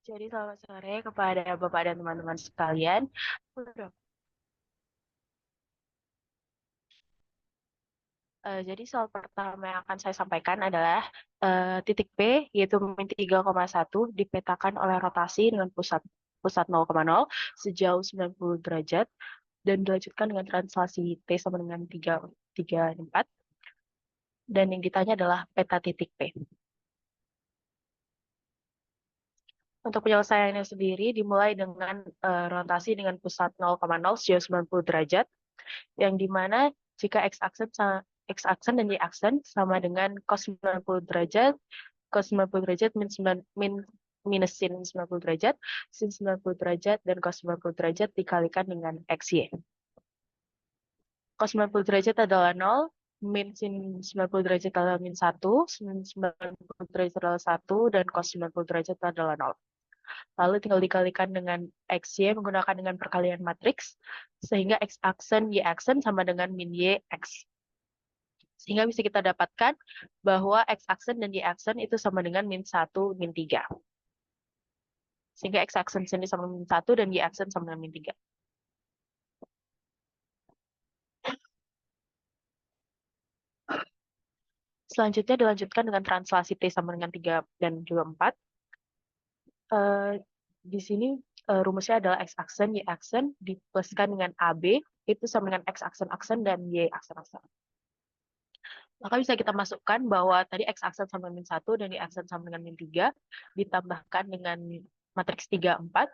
Jadi selamat sore kepada Bapak dan teman-teman sekalian. Jadi soal pertama yang akan saya sampaikan adalah titik P, yaitu min 3,1 dipetakan oleh rotasi dengan pusat pusat 0,0 sejauh 90 derajat dan dilanjutkan dengan translasi T sama dengan 3,4 dan yang ditanya adalah peta titik P. Untuk penyelesaiannya sendiri dimulai dengan rotasi dengan pusat 0,0 sejauh 90 derajat yang dimana jika x-aksen dan y-aksen sama dengan cos 90 derajat, cos 90 derajat minus sin 90 derajat, sin 90 derajat, dan cos 90 derajat dikalikan dengan xy. Cos 90 derajat adalah 0, min sin 90 derajat adalah min 1, sin 90 derajat adalah 1, dan cos 90 derajat adalah 0. Lalu tinggal dikalikan dengan XY menggunakan dengan perkalian matriks, sehingga X-aksen, Y-aksen sama dengan min YX. Sehingga bisa kita dapatkan bahwa X-aksen dan Y-aksen itu sama dengan min 1, min 3. Sehingga X-aksen sini sama min 1 dan Y-aksen sama dengan min 3. Selanjutnya dilanjutkan dengan translasi T sama dengan 3 dan juga 4. Di sini rumusnya adalah X-aksen, Y-aksen dipluskan dengan AB, itu sama dengan X-aksen-aksen dan Y-aksen-aksen. Maka bisa kita masukkan bahwa tadi X-aksen sama min 1 dan Y-aksen sama dengan min 3, ditambahkan dengan matriks 3, 4,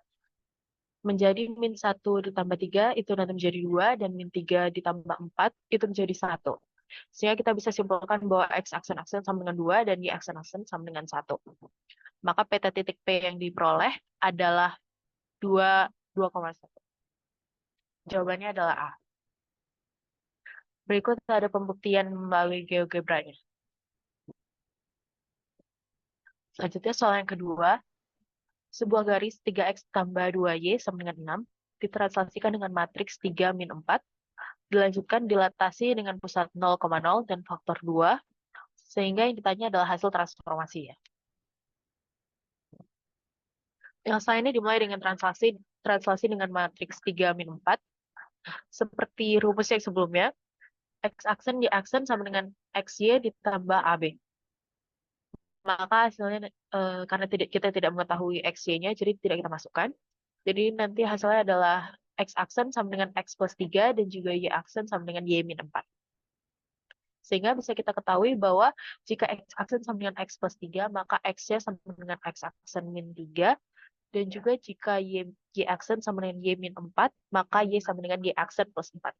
menjadi min 1 ditambah 3, itu nanti menjadi 2, dan min 3 ditambah 4, itu menjadi 1. Sehingga kita bisa simpulkan bahwa X-aksen-aksen sama dengan 2, dan Y-aksen-aksen sama dengan 1. Maka peta titik P yang diperoleh adalah 2,1. Jawabannya adalah A. Berikut ada pembuktian melalui GeoGebra-nya. Selanjutnya soal yang kedua, sebuah garis 3x tambah 2y sama dengan 6 ditranslasikan dengan matriks 3 min 4, dilanjutkan dilatasi dengan pusat 0,0 dan faktor 2, sehingga yang ditanya adalah hasil transformasi ya. Yang ini dimulai dengan translasi dengan matriks 3 min 4. Seperti rumus yang sebelumnya, x-aksen y-aksen sama dengan xy ditambah ab. Maka hasilnya karena kita tidak mengetahui xy-nya, jadi tidak kita masukkan. Jadi nanti hasilnya adalah x-aksen sama dengan x plus 3 dan juga y-aksen sama dengan y min 4. Sehingga bisa kita ketahui bahwa jika x-aksen sama dengan x plus 3, maka x-nya sama dengan x-aksen min 3. Dan juga jika y-aksen sama dengan y min 4, maka y sama dengan y-aksen plus 4.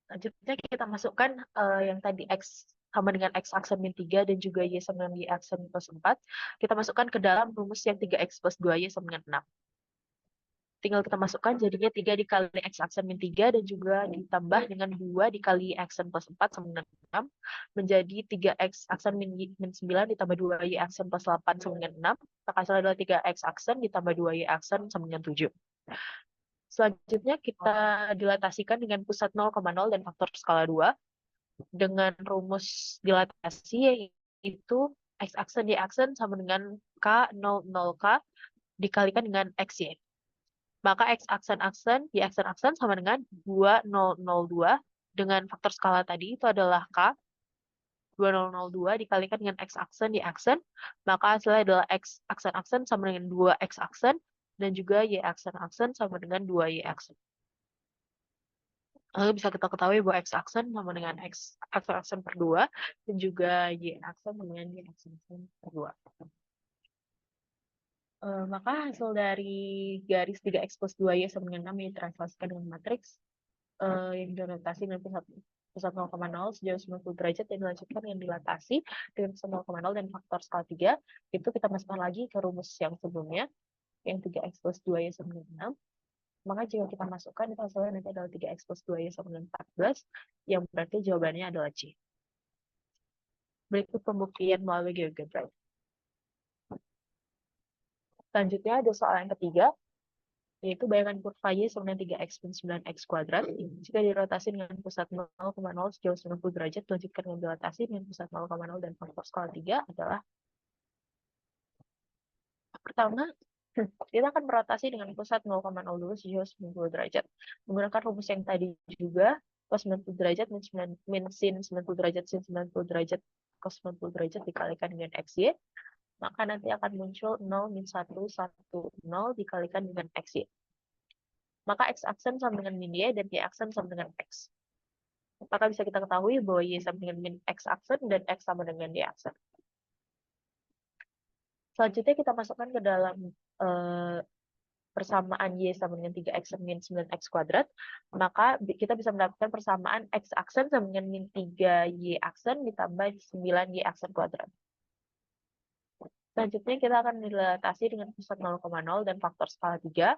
Selanjutnya kita masukkan yang tadi x sama dengan x-aksen min 3 dan juga y sama dengan y-aksen plus 4. Kita masukkan ke dalam rumus yang 3x plus 2y sama dengan 6. Tinggal kita masukkan jadinya 3 dikali x-aksen min 3 dan juga ditambah dengan 2 dikali x-aksen plus 4 sama dengan 6. Menjadi 3x-aksen min 9 ditambah 2y-aksen plus 8 sama dengan 6. Maka hasilnya adalah 3x-aksen ditambah 2y-aksen sama dengan 7. Selanjutnya kita dilatasikan dengan pusat 0,0 dan faktor skala 2 dengan rumus dilatasi yaitu x-aksen y-aksen sama dengan k 0,0k dikalikan dengan xy. Maka x-aksen-aksen y-aksen-aksen sama dengan 2002 dengan faktor skala tadi itu adalah k 2002 dikalikan dengan x-aksen y-aksen, maka hasilnya adalah x-aksen-aksen sama dengan 2x-aksen dan juga y-aksen-aksen sama dengan 2y-aksen. Lalu bisa kita ketahui bahwa x-aksen sama dengan x-aksen per 2 dan juga y-aksen sama dengan y-aksen per 2. Maka hasil dari garis 3x plus 2y sama dengan 6 yang ditranslasikan dengan matriks yang dilatasi dengan pusat 0,0 sejauh 90 derajat dan dilanjutkan dengan dilatasi dengan pusat 0,0 dan faktor skala 3, itu kita masukkan lagi ke rumus yang sebelumnya yang 3x plus 2y sama dengan 6. Maka jika kita masukkan, itu hasilnya nanti adalah 3x plus 2y sama dengan 14, yang berarti jawabannya adalah C. Berikut pembuktian melalui GeoGebra. Selanjutnya ada soal yang ketiga, yaitu bayangan kurva Y sama dengan 3x min 9x kuadrat. Jika dirotasi dengan pusat 0,0 sejauh 90 derajat, lanjutkan dengan dilatasi dengan pusat 0,0 dan faktor skala 3 adalah Pertama, kita akan merotasi dengan pusat 0,02 sejauh 90 derajat. Menggunakan rumus yang tadi juga, cos 90 derajat min sin 90 derajat sin 90 derajat cos 90 derajat dikalikan dengan XY, maka nanti akan muncul 0 min 1, 1, 0 dikalikan dengan XY. Maka X aksen sama dengan min Y dan Y aksen sama dengan X. Maka bisa kita ketahui bahwa Y sama dengan min X aksen dan X sama dengan Y aksen. Selanjutnya kita masukkan ke dalam persamaan Y sama dengan 3X min 9X kuadrat, maka kita bisa mendapatkan persamaan X aksen sama dengan min 3Y aksen ditambah 9Y aksen kuadrat. Selanjutnya kita akan dilatasi dengan pusat 0,0 dan faktor skala 3.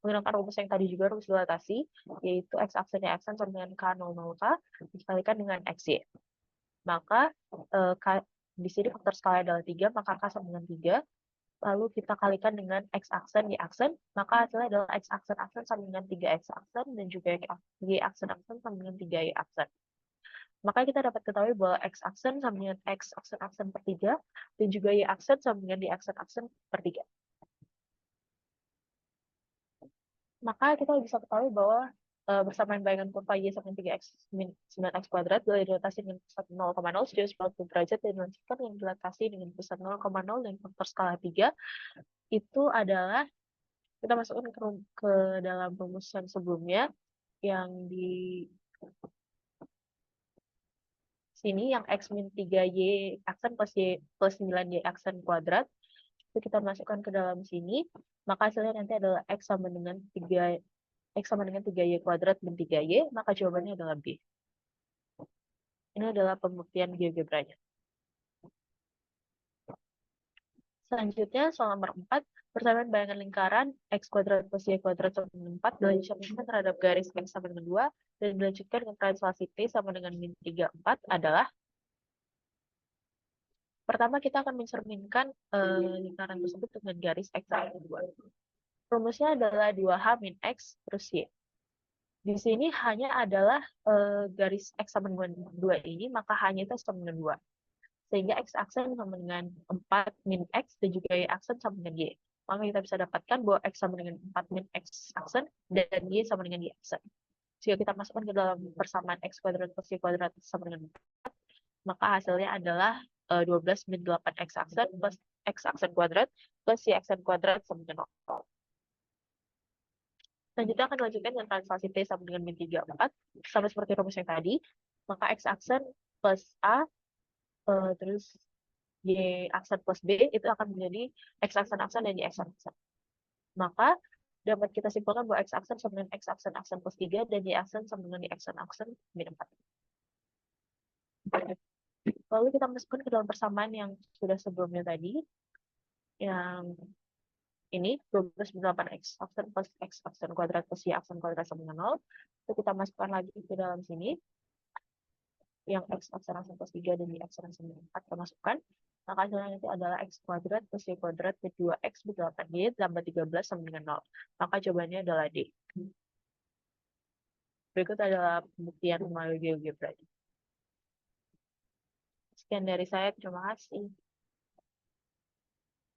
Menggunakan rumus yang tadi juga rumus dilatasi, yaitu X aksen Y aksen sama dengan K00K dikalikan dengan XY. Maka di sini faktor skala adalah 3, maka K sama dengan 3. Lalu kita kalikan dengan X aksen, Y aksen, maka hasilnya adalah X aksen sama dengan 3X aksen, dan juga Y aksen sama dengan 3Y aksen. Maka kita dapat ketahui bahwa X aksen sama dengan X aksen per 3, dan juga Y aksen sama dengan Y aksen per 3. Maka kita bisa ketahui bahwa bersamaan bayangan kurva Y sama dengan 3X min 9X kuadrat bila dilatasi dengan pusat 0,0 sejauh 90 derajat dan dilanjutkan dengan dilatasi dengan pusat 0,0 dan faktor skala 3, itu adalah kita masukkan ke dalam rumus yang sebelumnya, yang di sini yang X min 3Y aksen plus Y plus 9Y aksen kuadrat, itu kita masukkan ke dalam sini, maka hasilnya nanti adalah X sama dengan 3Y kuadrat min 3Y, maka jawabannya adalah B. Ini adalah pembuktian GeoGebranya. Selanjutnya, soal nomor 4, persamaan bayangan lingkaran X kuadrat plus Y kuadrat sama dengan 4 bila dicerminkan terhadap garis X sama dengan 2 dan dilanjutkan dengan translasi T sama dengan min 3, 4 adalah, pertama kita akan mencerminkan lingkaran tersebut dengan garis X sama dengan 2. Rumusnya adalah 2H min X terus Y. Di sini hanya adalah garis X sama dengan 2 ini, maka hanya itu sama dengan 2. Sehingga X aksen sama dengan 4 min X dan juga Y aksen sama dengan Y. Maka kita bisa dapatkan bahwa X sama dengan 4 min X aksen dan Y sama dengan Y aksen. Jika kita masukkan ke dalam persamaan X kuadrat plus Y kuadrat sama dengan 4, maka hasilnya adalah 12 min 8 X aksen plus X aksen kuadrat plus Y aksen kuadrat sama dengan 0. Selanjutnya akan dilanjutkan dengan translasi T sama dengan min 3, 4. Sama seperti rumus yang tadi, maka X aksen plus A terus Y aksen plus B itu akan menjadi X aksen dan Y aksen. Maka dapat kita simpulkan bahwa X aksen sama dengan X aksen plus 3 dan Y aksen sama dengan Y aksen min 4. Lalu kita masukkan ke dalam persamaan yang sudah sebelumnya tadi, yang ini 12 min 8X aksen plus X aksen kuadrat plus Y aksen kuadrat sama dengan 0. Itu kita masukkan lagi ke dalam sini, yang X aksen plus 3 dan Y aksen min 4 kita masukkan. Maka hasilnya nanti adalah X kuadrat plus Y kuadrat plus 2X plus 8Y tambah 13 sama dengan 0. Maka jawabannya adalah D. Berikut adalah pembuktian melalui GeoGebra. Sekian dari saya, terima kasih.